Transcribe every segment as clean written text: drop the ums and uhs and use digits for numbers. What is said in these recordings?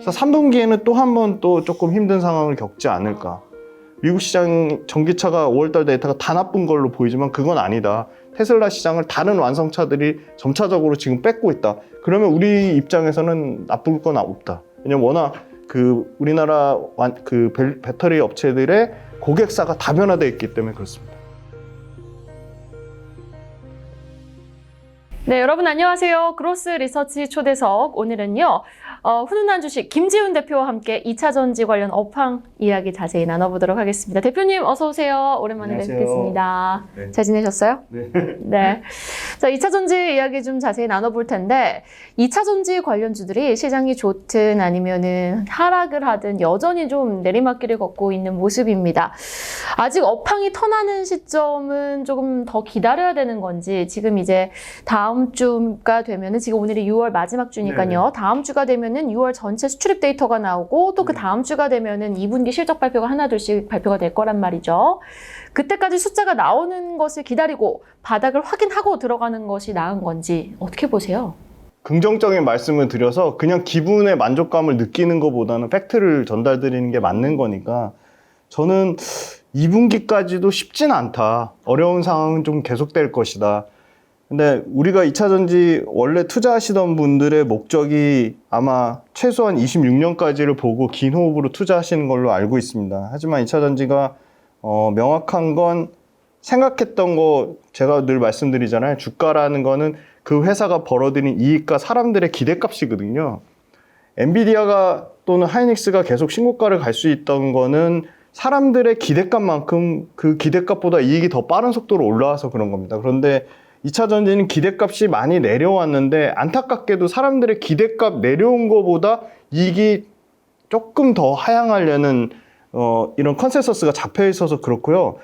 그래서 3분기에는 또 한 번 또 조금 힘든 상황을 겪지 않을까. 미국 시장 전기차가 5월달 데이터가 다 나쁜 걸로 보이지만 그건 아니다. 테슬라 시장을 다른 완성차들이 점차적으로 지금 뺏고 있다. 그러면 우리 입장에서는 나쁠 건 없다. 왜냐면 워낙 그 우리나라 그 배터리 업체들의 고객사가 다변화되어 있기 때문에 그렇습니다. 네, 여러분 안녕하세요. 그로스 리서치 초대석. 오늘은요, 훈훈한 주식 김지훈 대표와 함께 2차 전지 관련 업황 이야기 자세히 나눠보도록 하겠습니다. 대표님 어서 오세요. 오랜만에 안녕하세요. 뵙겠습니다. 네. 잘 지내셨어요? 네. 네. 자, 2차 전지 이야기 좀 자세히 나눠볼 텐데 2차 전지 관련주들이 시장이 좋든 아니면은 하락을 하든 여전히 좀 내리막길을 걷고 있는 모습입니다. 아직 업황이 터나는 시점은 조금 더 기다려야 되는 건지 지금 이제 다음 주가 되면은 지금 오늘이 6월 마지막 주니까요. 네네. 다음 주가 되면은 6월 전체 수출입 데이터가 나오고 또 그 다음 주가 되면은 2분기 실적 발표가 하나둘씩 발표가 될 거란 말이죠. 그때까지 숫자가 나오는 것을 기다리고 바닥을 확인하고 들어가는 것이 나은 건지 어떻게 보세요? 긍정적인 말씀을 드려서 그냥 기분의 만족감을 느끼는 것보다는 팩트를 전달드리는 게 맞는 거니까 저는 2분기까지도 쉽진 않다. 어려운 상황은 좀 계속될 것이다. 근데 우리가 2차 전지 원래 투자하시던 분들의 목적이 아마 최소한 26년까지를 보고 긴 호흡으로 투자하시는 걸로 알고 있습니다. 하지만 2차 전지가 명확한 건 생각했던 거 제가 늘 말씀드리잖아요. 주가라는 거는 그 회사가 벌어들인 이익과 사람들의 기대값이거든요. 엔비디아가 또는 하이닉스가 계속 신고가를 갈 수 있던 거는 사람들의 기대값만큼 그 기대값보다 이익이 더 빠른 속도로 올라와서 그런 겁니다. 그런데 2차 전지는 기대값이 많이 내려왔는데 안타깝게도 사람들의 기대값 내려온 것보다 이익이 조금 더 하향하려는 이런 컨센서스가 잡혀 있어서 그렇고요.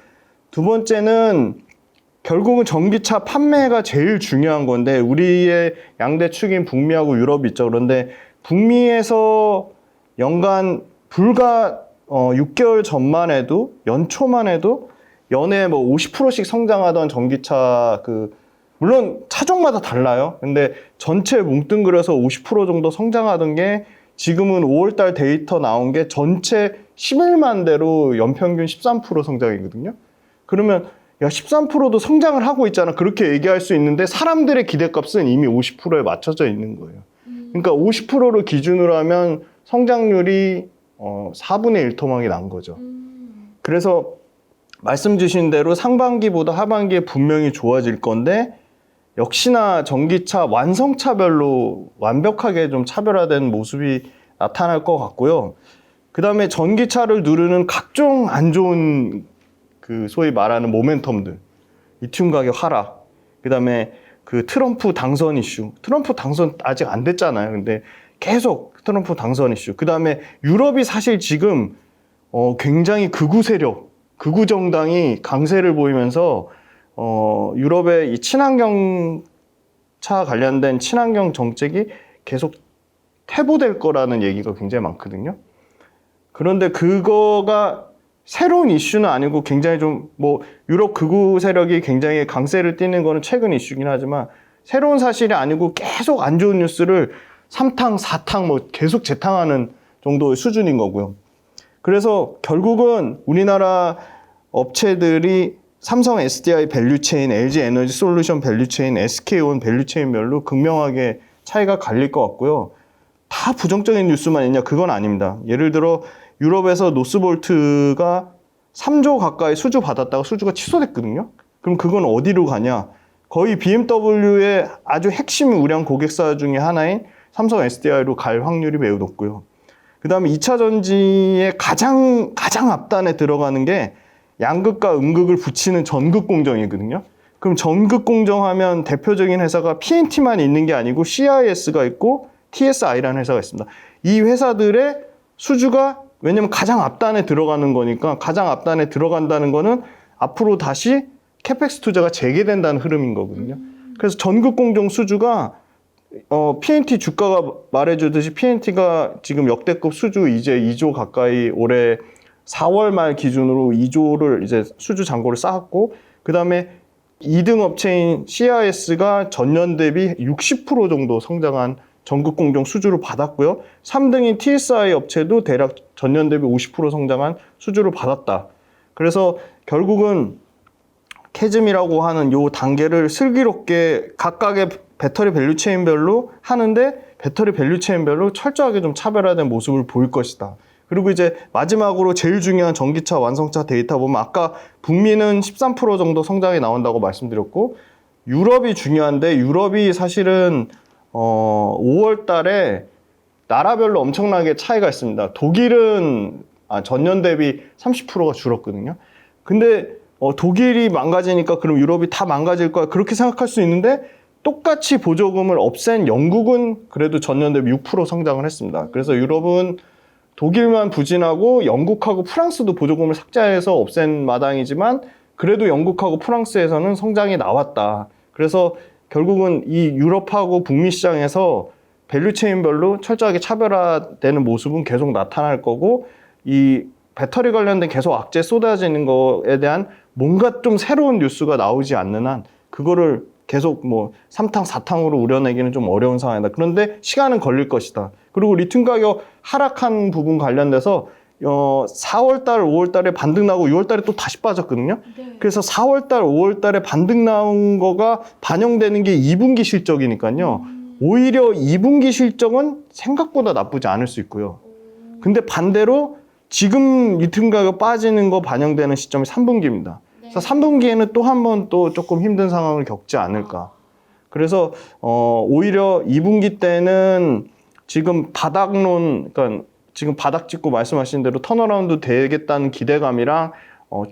두 번째는 결국은 전기차 판매가 제일 중요한 건데 우리의 양대 축인 북미하고 유럽이 있죠. 그런데 북미에서 연간 불과 6개월 전만 해도 연초만 해도 연에 뭐 50%씩 성장하던 전기차 물론 차종마다 달라요. 근데 전체 뭉뚱그려서 50% 정도 성장하던 게 지금은 5월달 데이터 나온 게 전체 11만 대로 연평균 13% 성장이거든요. 그러면 야 13%도 성장을 하고 있잖아. 그렇게 얘기할 수 있는데 사람들의 기대값은 이미 50%에 맞춰져 있는 거예요. 그러니까 50%를 기준으로 하면 성장률이 4분의 1 토막이 난 거죠. 그래서 말씀 주신 대로 상반기보다 하반기에 분명히 좋아질 건데 역시나 전기차 완성차별로 완벽하게 좀 차별화된 모습이 나타날 것 같고요. 그 다음에 전기차를 누르는 각종 안 좋은 소위 말하는 모멘텀들, 리튬 가격 하락, 그 다음에 트럼프 당선 이슈, 트럼프 당선 아직 안 됐잖아요. 근데 계속 트럼프 당선 이슈, 그 다음에 유럽이 사실 지금 굉장히 극우 세력, 극우 정당이 강세를 보이면서 유럽의 이 친환경 차 관련된 친환경 정책이 계속 퇴보될 거라는 얘기가 굉장히 많거든요. 그런데 그거가 새로운 이슈는 아니고 굉장히 유럽 극우 세력이 굉장히 강세를 띠는 거는 최근 이슈긴 하지만 새로운 사실이 아니고 계속 안 좋은 뉴스를 3탕, 4탕 계속 재탕하는 정도의 수준인 거고요. 그래서 결국은 우리나라 업체들이 삼성 SDI 밸류체인, LG 에너지 솔루션 밸류체인, SK온 밸류체인별로 극명하게 차이가 갈릴 것 같고요. 다 부정적인 뉴스만 있냐? 그건 아닙니다. 예를 들어 유럽에서 노스볼트가 3조 가까이 수주 받았다가 수주가 취소됐거든요. 그럼 그건 어디로 가냐? 거의 BMW의 아주 핵심 우량 고객사 중에 하나인 삼성 SDI로 갈 확률이 매우 높고요. 그 다음에 2차 전지의 가장 앞단에 들어가는 게 양극과 음극을 붙이는 전극 공정이거든요. 그럼 전극 공정하면 대표적인 회사가 PNT만 있는 게 아니고 CIS가 있고 TSI라는 회사가 있습니다. 이 회사들의 수주가 왜냐면 가장 앞단에 들어가는 거니까 가장 앞단에 들어간다는 거는 앞으로 다시 캐펙스 투자가 재개된다는 흐름인 거거든요. 그래서 전극 공정 수주가 PNT 주가가 말해주듯이 PNT가 지금 역대급 수주 이제 2조 가까이 올해 4월 말 기준으로 2조를 이제 수주 잔고를 쌓았고 그 다음에 2등 업체인 CIS가 전년 대비 60% 정도 성장한 전국 공정 수주를 받았고요. 3등인 TSI 업체도 대략 전년 대비 50% 성장한 수주를 받았다. 그래서 결국은 캐즘이라고 하는 요 단계를 슬기롭게 각각의 배터리 밸류체인별로 하는데 배터리 밸류체인별로 철저하게 좀 차별화된 모습을 보일 것이다. 그리고 이제 마지막으로 제일 중요한 전기차 완성차 데이터 보면 아까 북미는 13% 정도 성장이 나온다고 말씀드렸고 유럽이 중요한데 유럽이 사실은 5월 달에 나라별로 엄청나게 차이가 있습니다. 독일은 전년 대비 30%가 줄었거든요. 근데 독일이 망가지니까 그럼 유럽이 다 망가질 거야 그렇게 생각할 수 있는데 똑같이 보조금을 없앤 영국은 그래도 전년 대비 6% 성장을 했습니다. 그래서 유럽은 독일만 부진하고 영국하고 프랑스도 보조금을 삭제해서 없앤 마당이지만 그래도 영국하고 프랑스에서는 성장이 나왔다. 그래서 결국은 이 유럽하고 북미 시장에서 밸류체인별로 철저하게 차별화되는 모습은 계속 나타날 거고 이 배터리 관련된 계속 악재 쏟아지는 거에 대한 뭔가 좀 새로운 뉴스가 나오지 않는 한 그거를 계속 뭐 3탕, 4탕으로 우려내기는 좀 어려운 상황이다. 그런데 시간은 걸릴 것이다. 그리고 리튬 가격 하락한 부분 관련돼서 4월달, 5월달에 반등 나고 6월달에 또 다시 빠졌거든요. 네. 그래서 4월달, 5월달에 반등 나온 거가 반영되는 게 2분기 실적이니까요. 오히려 2분기 실적은 생각보다 나쁘지 않을 수 있고요. 근데 반대로 지금 리튬 가격 빠지는 거 반영되는 시점이 3분기입니다. 그래서 3분기에는 또 한 번 또 조금 힘든 상황을 겪지 않을까. 그래서 오히려 2분기 때는 지금 바닥론, 그러니까 지금 바닥 찍고 말씀하신 대로 턴어라운드 되겠다는 기대감이랑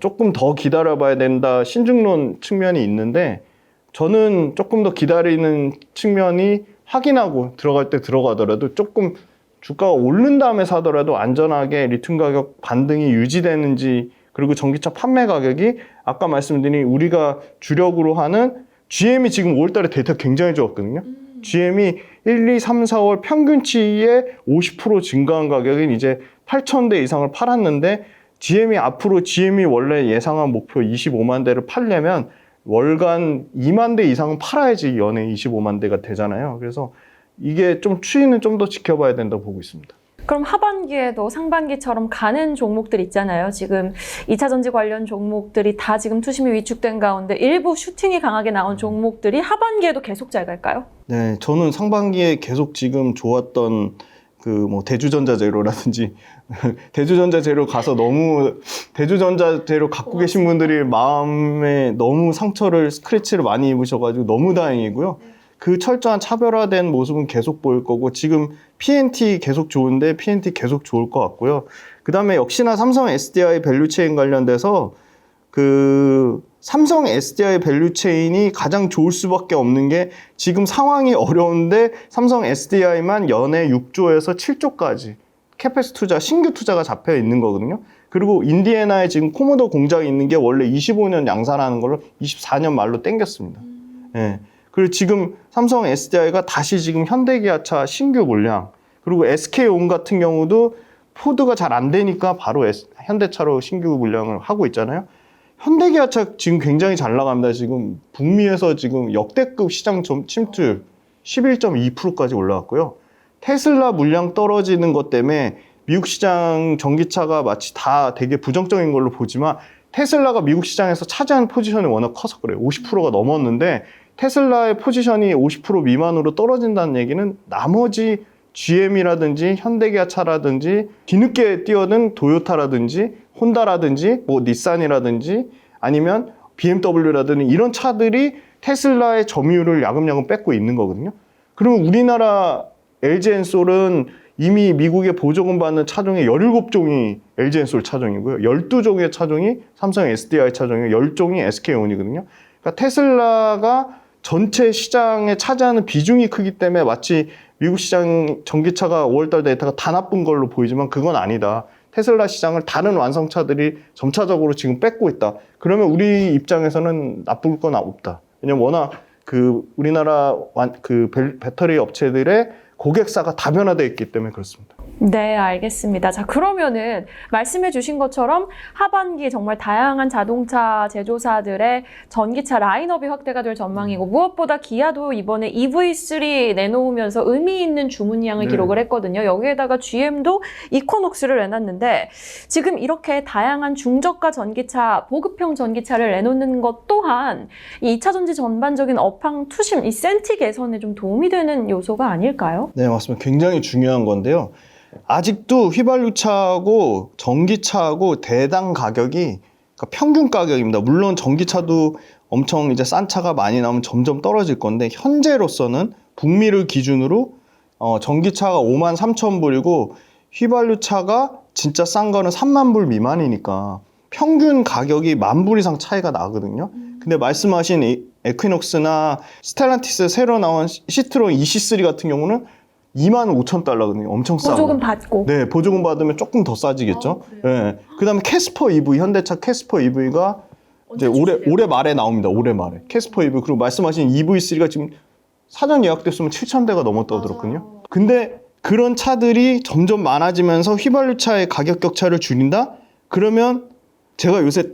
조금 더 기다려봐야 된다 신중론 측면이 있는데 저는 조금 더 기다리는 측면이 확인하고 들어갈 때 들어가더라도 조금 주가가 오른 다음에 사더라도 안전하게 리튬 가격 반등이 유지되는지 그리고 전기차 판매 가격이 아까 말씀드린 우리가 주력으로 하는 GM이 지금 5월달에 데이터 굉장히 좋았거든요. GM이 1, 2, 3, 4월 평균치의 50% 증가한 가격인 이제 8,000대 이상을 팔았는데 GM이 원래 예상한 목표 25만 대를 팔려면 월간 2만 대 이상은 팔아야지 연에 25만 대가 되잖아요. 그래서 이게 좀 추이는 좀 더 지켜봐야 된다고 보고 있습니다. 그럼 하반기에도 상반기처럼 가는 종목들 있잖아요. 지금 2차 전지 관련 종목들이 다 지금 투심이 위축된 가운데 일부 슈팅이 강하게 나온 종목들이 하반기에도 계속 잘 갈까요? 네, 저는 상반기에 계속 지금 좋았던 그 뭐 대주전자재료라든지 대주전자재료 가서 너무 대주전자재료 갖고 계신 분들이 마음에 너무 상처를 스크래치를 많이 입으셔가지고 너무 다행이고요. 그 철저한 차별화된 모습은 계속 보일 거고 지금 PNT 계속 좋은데 PNT 계속 좋을 것 같고요. 그 다음에 역시나 삼성 SDI 밸류체인 관련돼서 그 삼성 SDI 밸류체인이 가장 좋을 수밖에 없는 게 지금 상황이 어려운데 삼성 SDI만 연에 6조에서 7조까지 캐페스 투자, 신규 투자가 잡혀 있는 거거든요. 그리고 인디애나에 지금 코모도 공장이 있는 게 원래 25년 양산하는 걸로 24년 말로 땡겼습니다. 예. 그리고 지금 삼성 SDI가 다시 지금 현대기아차 신규 물량, 그리고 SK온 같은 경우도 포드가 잘 안 되니까 바로 현대차로 신규 물량을 하고 있잖아요. 현대기아차 지금 굉장히 잘 나갑니다. 지금 북미에서 지금 역대급 시장 침투율 11.2%까지 올라왔고요. 테슬라 물량 떨어지는 것 때문에 미국 시장 전기차가 마치 다 되게 부정적인 걸로 보지만 테슬라가 미국 시장에서 차지하는 포지션이 워낙 커서 그래요. 50%가 넘었는데 테슬라의 포지션이 50% 미만으로 떨어진다는 얘기는 나머지 GM이라든지 현대기아차라든지 뒤늦게 뛰어든 도요타라든지 혼다라든지 뭐 닛산이라든지 아니면 BMW라든지 이런 차들이 테슬라의 점유율을 야금야금 뺏고 있는 거거든요. 그러면 우리나라 LG엔솔은 이미 미국의 보조금 받는 차종의 17종이 LG엔솔 차종이고요. 12종의 차종이 삼성 SDI 차종이고 10종이 SK온이거든요. 그러니까 테슬라가 전체 시장에 차지하는 비중이 크기 때문에 마치 미국 시장 전기차가 5월달 데이터가 다 나쁜 걸로 보이지만 그건 아니다. 테슬라 시장을 다른 완성차들이 점차적으로 지금 뺏고 있다. 그러면 우리 입장에서는 나쁠 건 없다. 왜냐면 워낙 그 우리나라 그 배터리 업체들의 고객사가 다변화되어 있기 때문에 그렇습니다. 네, 알겠습니다. 자, 그러면은 말씀해 주신 것처럼 하반기에 정말 다양한 자동차 제조사들의 전기차 라인업이 확대가 될 전망이고, 무엇보다 기아도 이번에 EV3 내놓으면서 의미 있는 주문량을 네. 기록을 했거든요. 여기에다가 GM도 이코녹스를 내놨는데, 지금 이렇게 다양한 중저가 전기차, 보급형 전기차를 내놓는 것 또한 이 2차 전지 전반적인 업황 투심, 이 센티 개선에 좀 도움이 되는 요소가 아닐까요? 네, 맞습니다. 굉장히 중요한 건데요. 아직도 휘발유차하고 전기차하고 대당 가격이 그러니까 평균 가격입니다. 물론 전기차도 엄청 이제 싼 차가 많이 나오면 점점 떨어질 건데 현재로서는 북미를 기준으로 전기차가 53,000불이고 휘발유차가 진짜 싼 거는 30,000불 미만이니까 평균 가격이 10,000불 이상 차이가 나거든요. 근데 말씀하신 에퀴녹스나 스텔란티스 새로 나온 시트론 EC3 같은 경우는 25,000달러거든요. 엄청 싸고. 보조금 받고. 네, 보조금 받으면 조금 더 싸지겠죠. 네. 그다음에 캐스퍼 EV, 현대차 캐스퍼 EV가 이제 올해 말에 나옵니다. 올해 말에. 캐스퍼 EV 그리고 말씀하신 EV3가 지금 사전 예약됐으면 7,000대가 넘었다고 들었거든요. 근데 그런 차들이 점점 많아지면서 휘발유차의 가격 격차를 줄인다? 그러면 제가 요새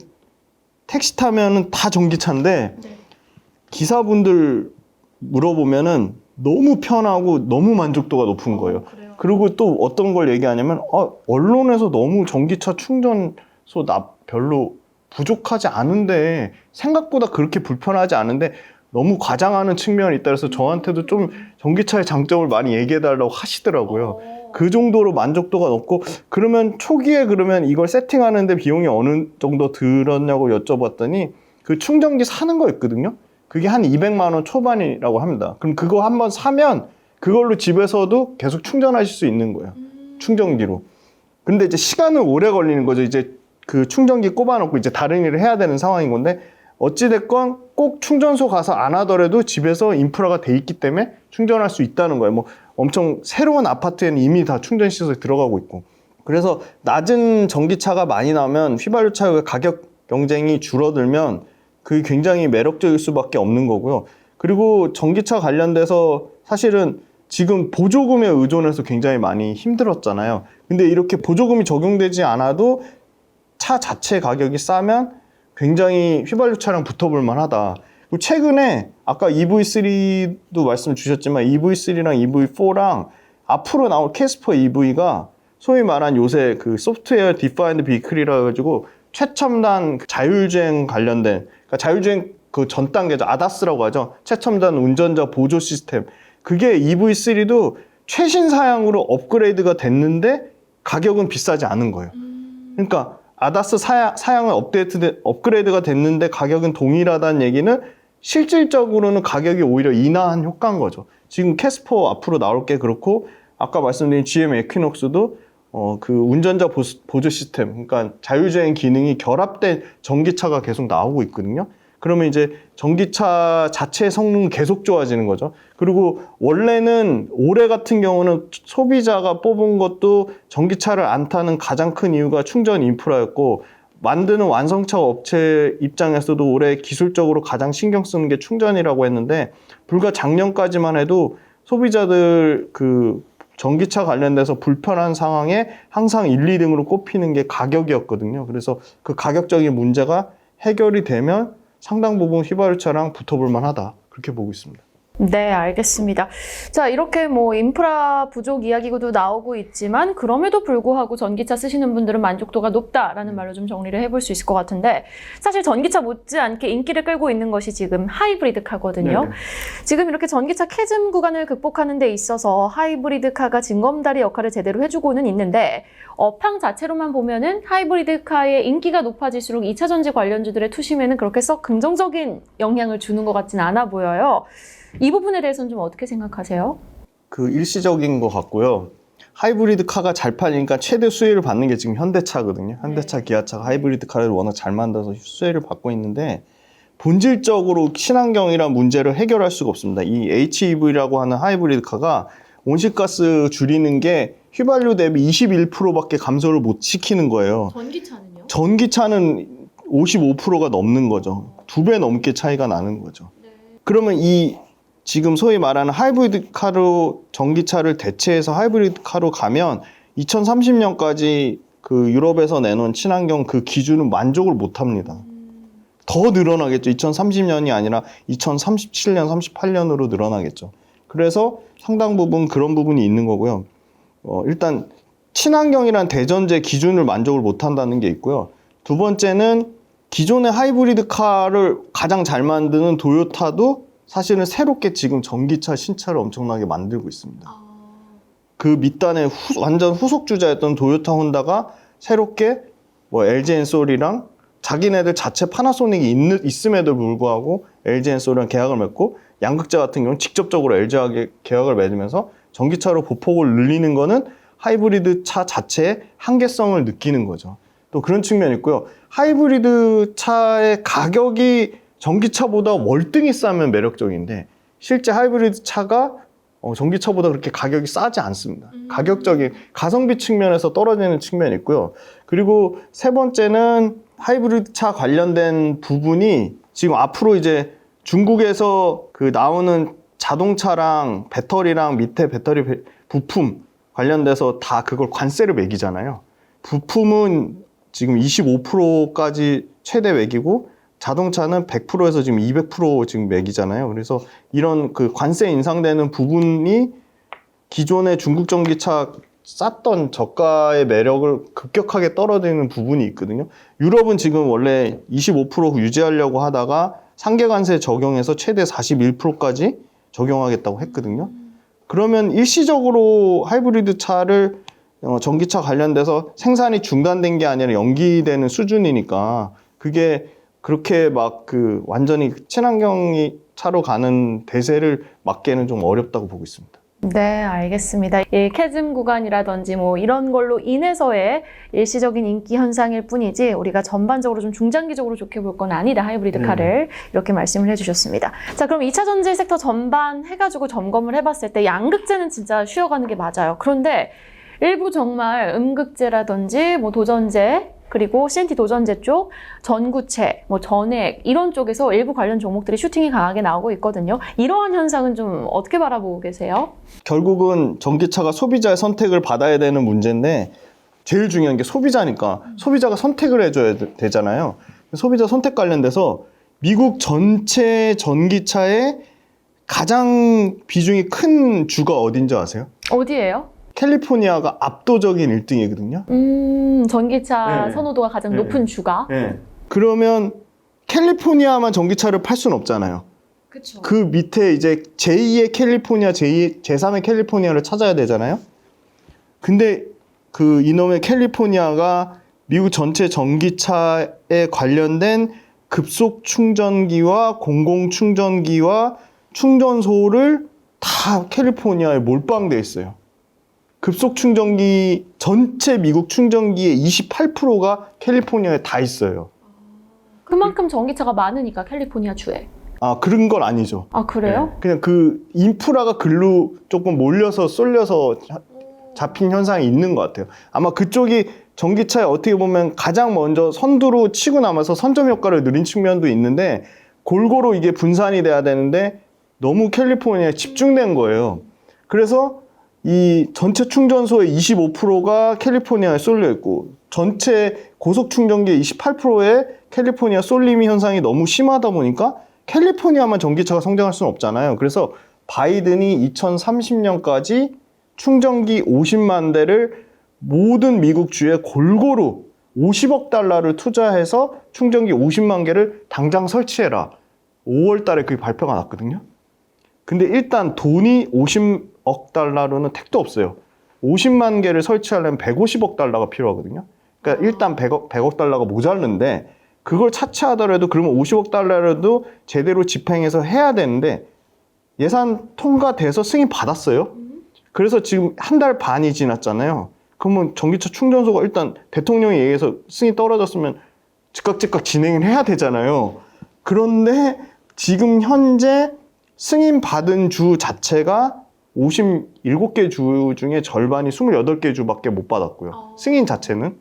택시 타면은 다 전기차인데 기사분들 물어보면은 너무 편하고 너무 만족도가 높은 거예요. 그리고 또 어떤 걸 얘기하냐면 언론에서 너무 전기차 충전소 별로 부족하지 않은데 생각보다 그렇게 불편하지 않은데 너무 과장하는 측면이 있다 그래서 저한테도 좀 전기차의 장점을 많이 얘기해달라고 하시더라고요. 그 정도로 만족도가 높고 그러면 초기에 그러면 이걸 세팅하는데 비용이 어느 정도 들었냐고 여쭤봤더니 그 충전기 사는 거 있거든요. 그게 한 200만 원 초반이라고 합니다. 그럼 그거 한번 사면 그걸로 집에서도 계속 충전하실 수 있는 거예요. 충전기로. 근데 이제 시간은 오래 걸리는 거죠. 이제 그 충전기 꼽아놓고 이제 다른 일을 해야 되는 상황인 건데 어찌됐건 꼭 충전소 가서 안 하더라도 집에서 인프라가 돼 있기 때문에 충전할 수 있다는 거예요. 뭐 엄청 새로운 아파트에는 이미 다 충전 시설이 들어가고 있고. 그래서 낮은 전기차가 많이 나오면 휘발유차의 가격 경쟁이 줄어들면 그게 굉장히 매력적일 수밖에 없는 거고요. 그리고 전기차 관련돼서 사실은 지금 보조금에 의존해서 굉장히 많이 힘들었잖아요. 근데 이렇게 보조금이 적용되지 않아도 차 자체 가격이 싸면 굉장히 휘발유차랑 붙어볼 만하다. 그리고 최근에 아까 EV3도 말씀 주셨지만 EV3랑 EV4랑 앞으로 나올 캐스퍼 EV가 소위 말한 요새 그 소프트웨어 디파인드 비클이라 가지고 최첨단 자율주행 관련된 그러니까 자율주행 그 전 단계죠. 아다스라고 하죠. 최첨단 운전자 보조 시스템. 그게 EV3도 최신 사양으로 업그레이드가 됐는데 가격은 비싸지 않은 거예요. 그러니까 아다스 사양은 업그레이드가 됐는데 가격은 동일하다는 얘기는 실질적으로는 가격이 오히려 인하한 효과인 거죠. 지금 캐스퍼 앞으로 나올 게 그렇고 아까 말씀드린 GM 에퀴녹스도 그 운전자 보조 시스템, 그러니까 자율주행 기능이 결합된 전기차가 계속 나오고 있거든요. 그러면 이제 전기차 자체의 성능은 계속 좋아지는 거죠. 그리고 원래는 올해 같은 경우는 소비자가 뽑은 것도 전기차를 안 타는 가장 큰 이유가 충전 인프라였고 만드는 완성차 업체 입장에서도 올해 기술적으로 가장 신경 쓰는 게 충전이라고 했는데 불과 작년까지만 해도 소비자들 그 전기차 관련돼서 불편한 상황에 항상 1, 2등으로 꼽히는 게 가격이었거든요. 그래서 그 가격적인 문제가 해결이 되면 상당 부분 휘발유차랑 붙어볼 만하다. 그렇게 보고 있습니다. 네, 알겠습니다. 자, 이렇게 뭐 인프라 부족 이야기도 나오고 있지만 그럼에도 불구하고 전기차 쓰시는 분들은 만족도가 높다라는 말로 좀 정리를 해볼 수 있을 것 같은데 사실 전기차 못지않게 인기를 끌고 있는 것이 지금 하이브리드카거든요. 네네. 지금 이렇게 전기차 캐즘 구간을 극복하는 데 있어서 하이브리드카가 징검다리 역할을 제대로 해주고는 있는데 업황 자체로만 보면은 하이브리드카의 인기가 높아질수록 2차 전지 관련주들의 투심에는 그렇게 썩 긍정적인 영향을 주는 것 같진 않아 보여요. 이 부분에 대해서는 좀 어떻게 생각하세요? 그 일시적인 것 같고요. 하이브리드 카가 잘 팔리니까 최대 수혜를 받는 게 지금 현대차거든요. 현대차, 기아차가 하이브리드 카를 워낙 잘 만들어서 수혜를 받고 있는데 본질적으로 친환경이란 문제를 해결할 수가 없습니다. 이 HEV라고 하는 하이브리드 카가 온실가스 줄이는 게 휘발유 대비 21%밖에 감소를 못 시키는 거예요. 전기차는요? 전기차는 55%가 넘는 거죠. 2배 넘게 차이가 나는 거죠. 그러면 이 지금 소위 말하는 하이브리드 카로 전기차를 대체해서 하이브리드 카로 가면 2030년까지 그 유럽에서 내놓은 친환경 그 기준은 만족을 못 합니다. 더 늘어나겠죠. 2030년이 아니라 2037년, 38년으로 늘어나겠죠. 그래서 상당 부분 그런 부분이 있는 거고요. 일단 친환경이란 대전제 기준을 만족을 못 한다는 게 있고요. 두 번째는 기존의 하이브리드 카를 가장 잘 만드는 도요타도 사실은 새롭게 지금 전기차 신차를 엄청나게 만들고 있습니다. 그 밑단에 완전 후속 주자였던 도요타 혼다가 새롭게 뭐 LG 엔솔이랑 자기네들 자체 파나소닉이 있음에도 불구하고 LG 엔솔이랑 계약을 맺고 양극재 같은 경우는 직접적으로 LG와 계약을 맺으면서 전기차로 보폭을 늘리는 거는 하이브리드 차 자체의 한계성을 느끼는 거죠. 또 그런 측면이 있고요. 하이브리드 차의 가격이 전기차보다 월등히 싸면 매력적인데 실제 하이브리드 차가 전기차보다 그렇게 가격이 싸지 않습니다. 가격적인 가성비 측면에서 떨어지는 측면이 있고요. 그리고 세 번째는 하이브리드 차 관련된 부분이 지금 앞으로 이제 중국에서 그 나오는 자동차랑 배터리랑 밑에 배터리 부품 관련돼서 다 그걸 관세를 매기잖아요. 부품은 지금 25%까지 최대 매기고 자동차는 100%에서 지금 200% 지금 매기잖아요. 그래서 이런 그 관세 인상되는 부분이 기존의 중국 전기차 쌌던 저가의 매력을 급격하게 떨어지는 부분이 있거든요. 유럽은 지금 원래 25% 유지하려고 하다가 상계 관세 적용해서 최대 41%까지 적용하겠다고 했거든요. 그러면 일시적으로 하이브리드 차를 전기차 관련돼서 생산이 중단된 게 아니라 연기되는 수준이니까 그게 그렇게 막 그 완전히 친환경이 차로 가는 대세를 막기에는 좀 어렵다고 보고 있습니다. 네, 알겠습니다. 이 캐즘 구간이라든지 뭐 이런 걸로 인해서의 일시적인 인기 현상일 뿐이지 우리가 전반적으로 좀 중장기적으로 좋게 볼 건 아니다. 하이브리드 카를 이렇게 말씀을 해주셨습니다. 자, 그럼 2차 전지 섹터 전반 해가지고 점검을 해봤을 때 양극재는 진짜 쉬어가는 게 맞아요. 그런데 일부 정말 음극재라든지 뭐 도전재 그리고 CNT 도전재 쪽, 전구체, 뭐 전액 이런 쪽에서 일부 관련 종목들이 슈팅이 강하게 나오고 있거든요. 이러한 현상은 좀 어떻게 바라보고 계세요? 결국은 전기차가 소비자의 선택을 받아야 되는 문제인데 제일 중요한 게 소비자니까 소비자가 선택을 해줘야 되잖아요. 소비자 선택 관련돼서 미국 전체 전기차의 가장 비중이 큰 주가 어딘지 아세요? 어디예요? 캘리포니아가 압도적인 1등이거든요. 전기차 네. 선호도가 가장 높은 주가. 그러면 캘리포니아만 전기차를 팔 수는 없잖아요. 그렇죠. 그 밑에 이제 제2의 캘리포니아, 제3의 캘리포니아를 찾아야 되잖아요. 근데 그 이놈의 캘리포니아가 미국 전체 전기차에 관련된 급속 충전기와 공공 충전기와 충전소를 다 캘리포니아에 몰빵돼 있어요. 급속 충전기 전체 미국 충전기의 28%가 캘리포니아에 다 있어요. 그만큼 전기차가 많으니까 캘리포니아 주에. 아, 그런 건 아니죠. 아, 그래요? 네. 그냥 그 인프라가 글로 조금 몰려서 쏠려서 잡힌 현상이 있는 것 같아요. 아마 그쪽이 전기차에 어떻게 보면 가장 먼저 선두로 치고 나면서 선점 효과를 누린 측면도 있는데 골고루 이게 분산이 돼야 되는데 너무 캘리포니아에 집중된 거예요. 그래서 이 전체 충전소의 25%가 캘리포니아에 쏠려 있고 전체 고속 충전기의 28%의 캘리포니아 쏠림 현상이 너무 심하다 보니까 캘리포니아만 전기차가 성장할 수는 없잖아요. 그래서 바이든이 2030년까지 충전기 50만 대를 모든 미국 주에 골고루 50억 달러를 투자해서 충전기 50만 개를 당장 설치해라. 5월 달에 그게 발표가 났거든요. 근데 일단 돈이 50억 달러로는 택도 없어요. 50만 개를 설치하려면 150억 달러가 필요하거든요. 그러니까 일단 100억 달러가 모자른데 그걸 차치하더라도 그러면 50억 달러라도 제대로 집행해서 해야 되는데 예산 통과돼서 승인 받았어요. 그래서 지금 한 달 반이 지났잖아요. 그러면 전기차 충전소가 일단 대통령에 의해서 승인이 떨어졌으면 즉각 진행을 해야 되잖아요. 그런데 지금 현재 승인 받은 주 자체가 57개 주 중에 절반이 28개 주밖에 못 받았고요. 승인 자체는.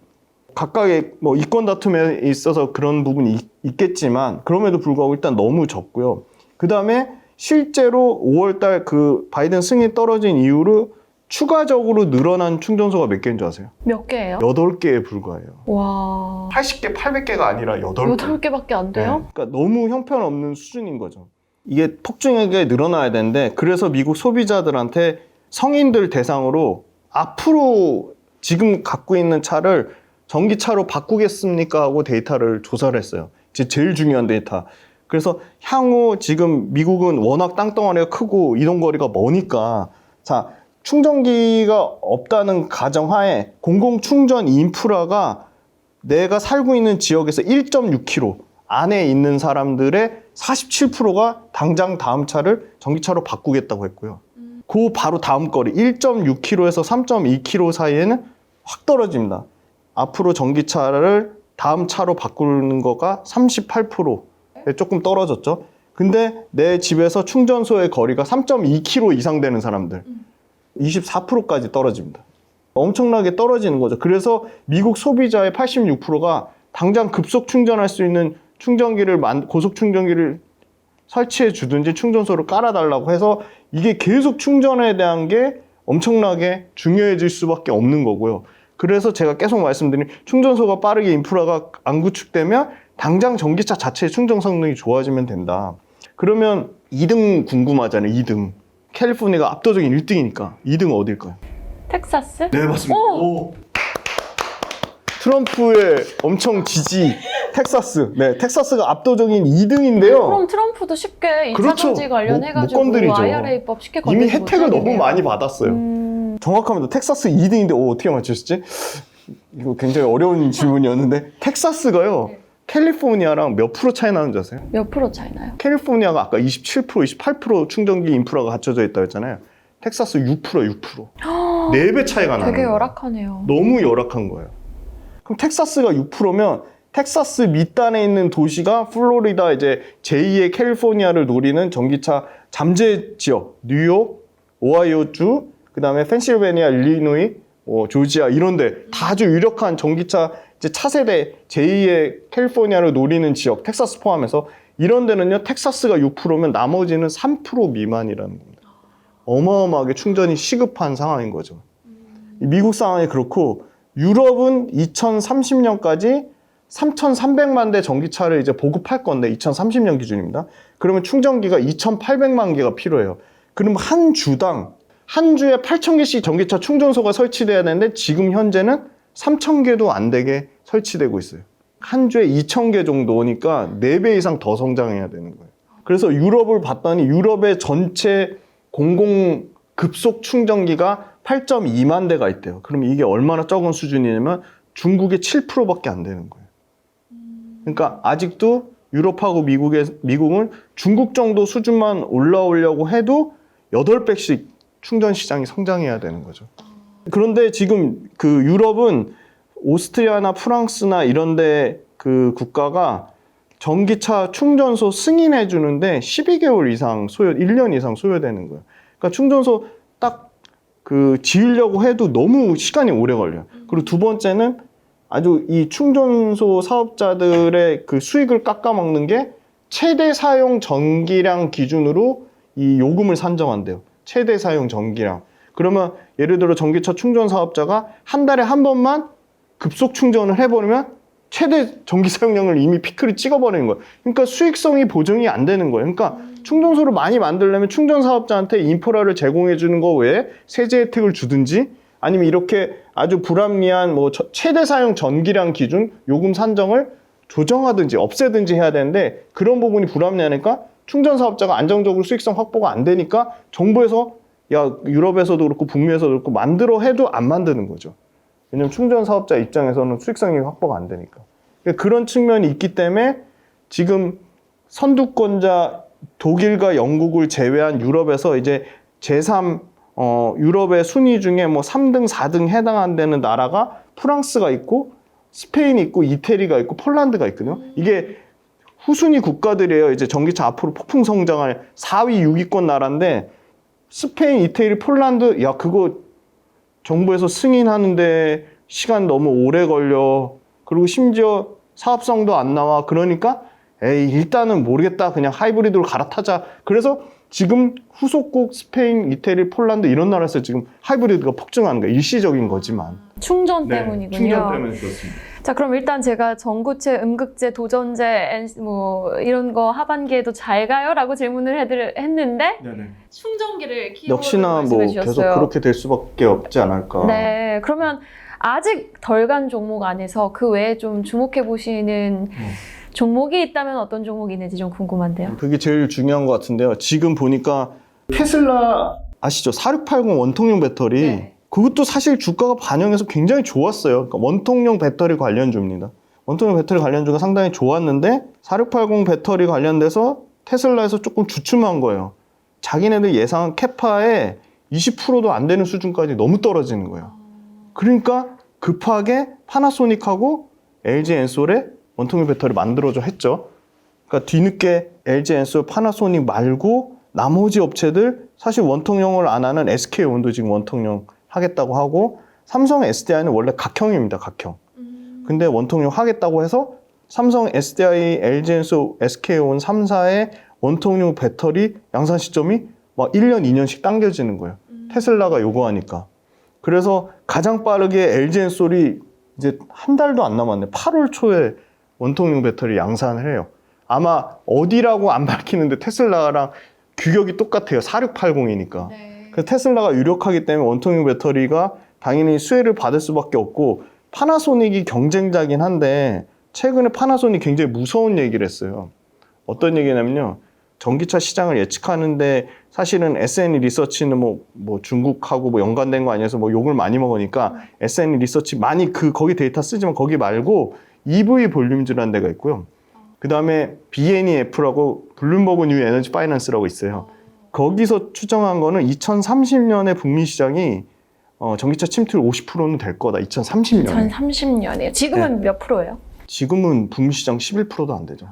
각각의 뭐 이권 다툼에 있어서 그런 부분이 있겠지만 그럼에도 불구하고 일단 너무 적고요. 그 다음에 실제로 5월달 그 바이든 승인 떨어진 이후로 추가적으로 늘어난 충전소가 몇 개인 줄 아세요? 몇 개예요? 8개에 불과해요. 와. 80개, 800개가 아니라 8개. 8개밖에 안 돼요? 그러니까 너무 형편없는 수준인 거죠. 이게 폭증하게 늘어나야 되는데, 그래서 미국 소비자들한테 성인들 대상으로 앞으로 지금 갖고 있는 차를 전기차로 바꾸겠습니까? 하고 데이터를 조사를 했어요. 제일 중요한 데이터. 그래서 향후 지금 미국은 워낙 땅덩어리가 크고 이동거리가 머니까, 자, 충전기가 없다는 가정하에 공공충전 인프라가 내가 살고 있는 지역에서 1.6km 안에 있는 사람들의 47%가 당장 다음 차를 전기차로 바꾸겠다고 했고요. 그 바로 다음 거리 1.6km에서 3.2km 사이에는 확 떨어집니다. 앞으로 전기차를 다음 차로 바꾸는 거가 38%에 조금 떨어졌죠. 근데 내 집에서 충전소의 거리가 3.2km 이상 되는 사람들 24%까지 떨어집니다. 엄청나게 떨어지는 거죠. 그래서 미국 소비자의 86%가 당장 급속 충전할 수 있는 고속 충전기를 설치해 주든지 충전소를 깔아달라고 해서 이게 계속 충전에 대한 게 엄청나게 중요해질 수밖에 없는 거고요. 그래서 제가 계속 말씀드린 충전소가 빠르게 인프라가 안 구축되면 당장 전기차 자체의 충전 성능이 좋아지면 된다. 그러면 2등 궁금하잖아요. 2등. 캘리포니아가 압도적인 1등이니까 2등 어딜까요? 텍사스? 네, 맞습니다. 오. 트럼프의 엄청 지지 텍사스. 네, 텍사스가 압도적인 2등인데요. 그럼 트럼프도 쉽게 2차 그렇죠. 전지 관련해가지고 못 건드리죠. IRA법 쉽게 이미 건드리지 혜택을 너무 못하겠네요. 많이 받았어요. 정확합니다. 텍사스 2등인데 어떻게 맞추셨지? 이거 굉장히 어려운 질문이었는데 텍사스가요. kel 리포니아랑 몇 프로 차이 나는지 아세요? 몇 프로 차이 나요? 캘리포니아가 아까 27%, 28% 충전기 인프라가 갖춰져 있다고 했잖아요. 텍사스 6%, 6%. 4배 차이가 나는 되게 거예요. 열악하네요. 너무 열악한 거예요. 그럼 텍사스가 6%면 텍사스 밑단에 있는 도시가 플로리다 이제 제2의 캘리포니아를 노리는 전기차 잠재 지역, 뉴욕, 오하이오주, 그다음에 펜실베니아, 일리노이, 조지아 이런데 다 아주 유력한 전기차 이제 차세대 제2의 캘리포니아를 노리는 지역, 텍사스 포함해서 이런 데는요, 텍사스가 6%면 나머지는 3% 미만이라는 겁니다. 어마어마하게 충전이 시급한 상황인 거죠. 미국 상황이 그렇고 유럽은 2030년까지 3,300만 대 전기차를 이제 보급할 건데 2030년 기준입니다. 그러면 충전기가 2,800만 개가 필요해요. 그럼 한 주에 8,000개씩 전기차 충전소가 설치돼야 되는데 지금 현재는 3,000개도 안 되게 설치되고 있어요. 한 주에 2,000개 정도니까 4배 이상 더 성장해야 되는 거예요. 그래서 유럽을 봤더니 유럽의 전체 공공 급속 충전기가 8.2만 대가 있대요. 그럼 이게 얼마나 적은 수준이냐면 중국의 7%밖에 안 되는 거예요. 그러니까 아직도 유럽하고 미국은 중국 정도 수준만 올라오려고 해도 8배씩 충전 시장이 성장해야 되는 거죠. 그런데 지금 그 유럽은 오스트리아나 프랑스나 이런데 그 국가가 전기차 충전소 승인해 주는데 12개월 이상 1년 이상 소요되는 거예요. 그러니까 충전소 딱 그 지으려고 해도 너무 시간이 오래 걸려요. 그리고 두 번째는 아주 이 충전소 사업자들의 그 수익을 깎아먹는 게 최대 사용 전기량 기준으로 이 요금을 산정한대요. 최대 사용 전기량. 그러면 예를 들어 전기차 충전 사업자가 한 달에 한 번만 급속 충전을 해버리면 최대 전기 사용량을 이미 피크를 찍어버리는 거예요. 그러니까 수익성이 보증이 안 되는 거예요. 그러니까 충전소를 많이 만들려면 충전 사업자한테 인프라를 제공해 주는 거 외에 세제 혜택을 주든지 아니면 이렇게 아주 불합리한 뭐 최대 사용 전기량 기준 요금 산정을 조정하든지 없애든지 해야 되는데 그런 부분이 불합리하니까 충전 사업자가 안정적으로 수익성 확보가 안 되니까 정부에서 야 유럽에서도 그렇고 북미에서도 그렇고 만들어 해도 안 만드는 거죠. 왜냐면 충전 사업자 입장에서는 수익성이 확보가 안 되니까. 그런 측면이 있기 때문에 지금 선두권자 독일과 영국을 제외한 유럽에서 이제 제3 유럽의 순위 중에 뭐 3등, 4등 해당한다는 나라가 프랑스가 있고 스페인이 있고 이태리가 있고 폴란드가 있거든요. 이게 후순위 국가들이에요. 이제 전기차 앞으로 폭풍 성장할 4위, 6위권 나라인데 스페인, 이태리, 폴란드 야 그거 정부에서 승인하는데 시간 너무 오래 걸려. 그리고 심지어 사업성도 안 나와. 그러니까 에이 일단은 모르겠다. 그냥 하이브리드로 갈아타자. 그래서 지금 후속국 스페인, 이태리, 폴란드 이런 나라에서 지금 하이브리드가 폭증하는 거예요. 일시적인 거지만. 충전 때문이군요. 충전 때문에 그렇습니다. 자, 그럼 일단 제가 전구체, 음극재, 도전재, 뭐 이런 거 하반기에도 잘 가요? 라고 질문을 했는데 네네. 충전기를 키워드로 역시나 뭐 말씀해 계속 주셨어요. 그렇게 될 수밖에 없지 않을까. 네, 그러면 아직 덜 간 종목 안에서 그 외에 좀 주목해 보시는 종목이 있다면 어떤 종목이 있는지 좀 궁금한데요. 그게 제일 중요한 것 같은데요. 지금 보니까 테슬라 아시죠? 4680 원통용 배터리. 네. 그것도 사실 주가가 반영해서 굉장히 좋았어요. 그러니까 원통용 배터리 관련주입니다. 원통용 배터리 관련주가 상당히 좋았는데 4680 배터리 관련돼서 테슬라에서 조금 주춤한 거예요. 자기네들 예상한 캐파의 20%도 안 되는 수준까지 너무 떨어지는 거예요. 그러니까 급하게 파나소닉하고 LG 엔솔에 원통용 배터리 만들어줘 했죠. 그러니까 뒤늦게 LG 엔솔, 파나소닉 말고 나머지 업체들 사실 원통용을 안 하는 SK온도 지금 원통용 하겠다고 하고 삼성 SDI는 원래 각형입니다. 각형. 근데 원통용 하겠다고 해서 삼성 SDI, LG 엔솔, SK온 3사의 원통용 배터리 양산 시점이 막 1년, 2년씩 당겨지는 거예요. 테슬라가 요구하니까. 그래서 가장 빠르게 LG 엔솔이 이제 한 달도 안 남았네. 8월 초에 원통용 배터리 양산을 해요. 아마 어디라고 안 밝히는데 테슬라랑 규격이 똑같아요. 4680이니까. 그래서 테슬라가 유력하기 때문에 원통용 배터리가 당연히 수혜를 받을 수밖에 없고 파나소닉이 경쟁자긴 한데 최근에 파나소닉 굉장히 무서운 얘기를 했어요. 어떤 얘기냐면요. 전기차 시장을 예측하는데 사실은 SN 리서치는 뭐 중국하고 뭐 연관된 거 아니어서 뭐 욕을 많이 먹으니까 SN 리서치 많이 거기 데이터 쓰지만 거기 말고 EV 볼륨즈라는 데가 있고요. 그 다음에 BNEF라고 블룸버그 뉴 에너지 파이낸스라고 있어요. 거기서 추정한 거는 2030년에 북미 시장이 전기차 침투율 50%는 될 거다. 2030년에. 2030년이에요. 지금은 몇 프로예요? 지금은 북미 시장 11%도 안 되죠.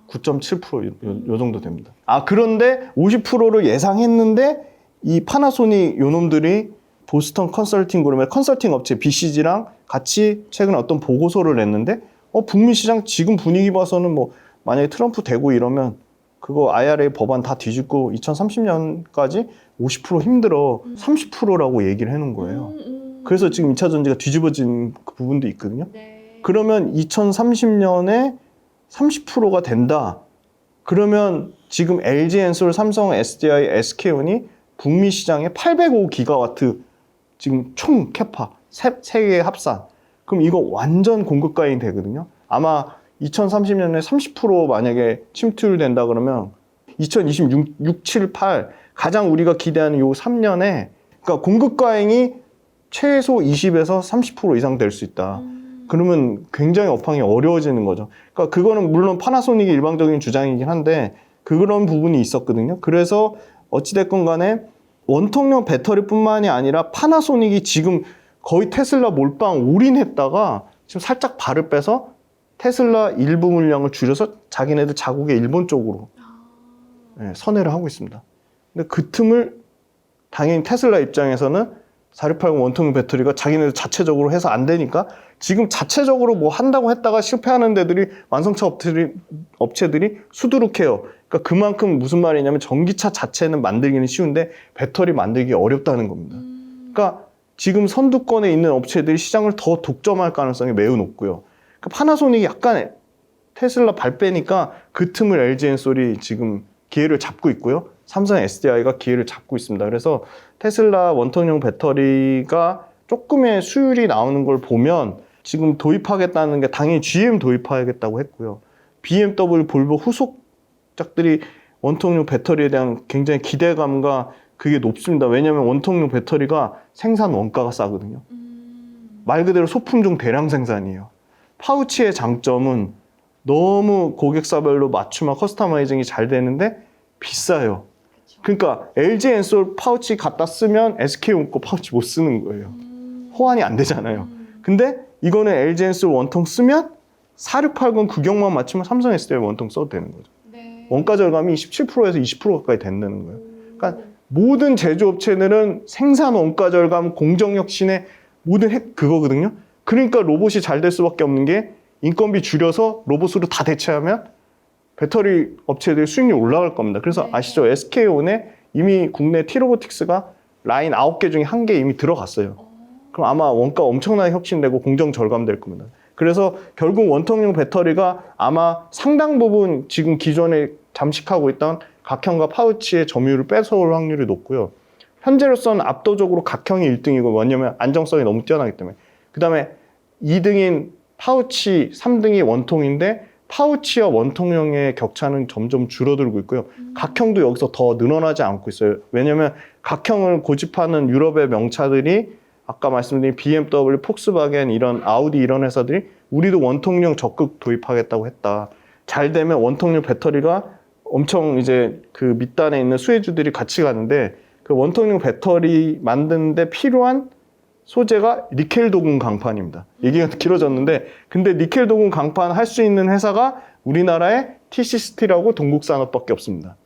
9.7% 요 정도 됩니다. 그런데 50%를 예상했는데 이 파나소닉 요놈들이 보스턴 컨설팅 그룹의 컨설팅 업체 BCG랑 같이 최근에 어떤 보고서를 냈는데 북미 시장 지금 분위기 봐서는 뭐 만약에 트럼프 되고 이러면 그거 IRA 법안 다 뒤집고 2030년까지 50% 힘들어 30%라고 얘기를 해놓은 거예요. 그래서 지금 2차 전지가 뒤집어진 그 부분도 있거든요. 그러면 2030년에 30%가 된다. 그러면 지금 LG 엔솔, 삼성 SDI, SK온이 북미 시장에 805기가와트 지금 총 캐파 세 개 합산. 그럼 이거 완전 공급가인 되거든요. 아마 2030년에 30% 만약에 침투율 된다 그러면 2026, 7, 8 가장 우리가 기대하는 요 3년에 그러니까 공급가행이 최소 20에서 30% 이상 될 수 있다. 그러면 굉장히 업황이 어려워지는 거죠. 그러니까 그거는 물론 파나소닉이 일방적인 주장이긴 한데 그런 부분이 있었거든요. 그래서 어찌됐건 간에 원통용 배터리뿐만이 아니라 파나소닉이 지금 거의 테슬라 몰빵 올인했다가 지금 살짝 발을 빼서 테슬라 일부 물량을 줄여서 자기네들 자국의 일본 쪽으로 선회를 하고 있습니다. 근데 그 틈을 당연히 테슬라 입장에서는 4680 원통용 배터리가 자기네들 자체적으로 해서 안 되니까 지금 자체적으로 뭐 한다고 했다가 실패하는 데들이 완성차 업체들이 수두룩해요. 그러니까 그만큼 무슨 말이냐면 전기차 자체는 만들기는 쉬운데 배터리 만들기 어렵다는 겁니다. 그러니까 지금 선두권에 있는 업체들이 시장을 더 독점할 가능성이 매우 높고요. 그러니까 파나소닉이 약간 테슬라 발 빼니까 그 틈을 LG 엔솔이 지금 기회를 잡고 있고요. 삼성 SDI가 기회를 잡고 있습니다. 그래서 테슬라 원통용 배터리가 조금의 수율이 나오는 걸 보면 지금 도입하겠다는 게 당연히 GM 도입하겠다고 했고요. BMW, 볼보 후속작들이 원통용 배터리에 대한 굉장히 기대감과 그게 높습니다. 왜냐하면 원통용 배터리가 생산 원가가 싸거든요. 말 그대로 소품 중 대량 생산이에요. 파우치의 장점은 너무 고객사별로 맞춤화 커스터마이징이 잘 되는데 비싸요. 그러니까 LG 엔솔 파우치 갖다 쓰면 SK온 거 파우치 못 쓰는 거예요. 호환이 안 되잖아요. 근데 이거는 LG 엔솔 원통 쓰면 4680 규격만 맞추면 삼성 SDI 원통 써도 되는 거죠. 원가 절감이 17%에서 20% 가까이 된다는 거예요. 그러니까 모든 제조업체들은 생산 원가 절감, 공정력 신의 모든 그거거든요. 그러니까 로봇이 잘 될 수밖에 없는 게 인건비 줄여서 로봇으로 다 대체하면 배터리 업체들의 수익률이 올라갈 겁니다. 그래서 네. 아시죠? SK온에 이미 국내 T로보틱스가 라인 9개 중에 1개 이미 들어갔어요. 그럼 아마 원가 엄청나게 혁신되고 공정 절감될 겁니다. 그래서 결국 원통형 배터리가 아마 상당 부분 지금 기존에 잠식하고 있던 각형과 파우치의 점유율을 뺏어올 확률이 높고요. 현재로서는 압도적으로 각형이 1등이고 뭐냐면 안정성이 너무 뛰어나기 때문에. 그 다음에 2등인 파우치, 3등이 원통인데 파우치와 원통형의 격차는 점점 줄어들고 있고요. 각형도 여기서 더 늘어나지 않고 있어요. 왜냐하면 각형을 고집하는 유럽의 명차들이 아까 말씀드린 BMW, 폭스바겐 이런 아우디 이런 회사들이 우리도 원통형 적극 도입하겠다고 했다. 잘 되면 원통형 배터리가 엄청 이제 그 밑단에 있는 수혜주들이 같이 가는데 그 원통형 배터리 만드는데 필요한 소재가 니켈 도금 강판입니다. 얘기가 길어졌는데 근데 니켈 도금 강판 할 수 있는 회사가 우리나라에 TC스틸하고 동국산업밖에 없습니다.